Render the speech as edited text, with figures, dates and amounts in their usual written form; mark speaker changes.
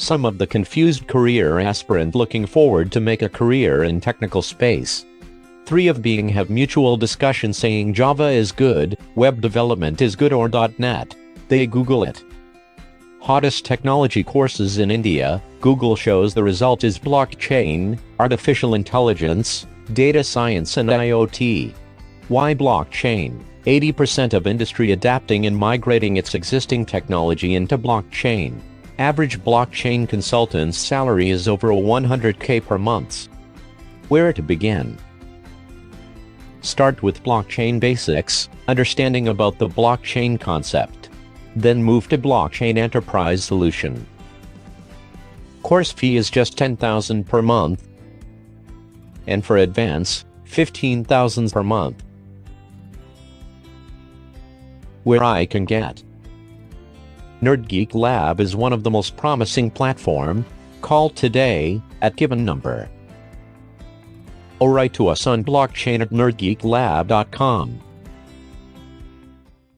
Speaker 1: some of the confused career aspirant looking forward to make a career in technical space. 3 of being have mutual discussion saying Java is good, web development is good or .NET. They Google it. Hottest technology courses in India, Google shows the result is blockchain, artificial intelligence, data science and IoT. Why blockchain? 80% of industry adapting and migrating its existing technology into blockchain. Average blockchain consultant's salary is over $100K per month. Where to begin? Start with blockchain basics, understanding about the blockchain concept. Then move to blockchain enterprise solution. Course fee is just $10,000 per month. And for advance, $15,000 per month. Where I can get. Geek Lab is one of the most promising platform. Call today, at given number. Or write to us on blockchain@nerdgeeklab.com.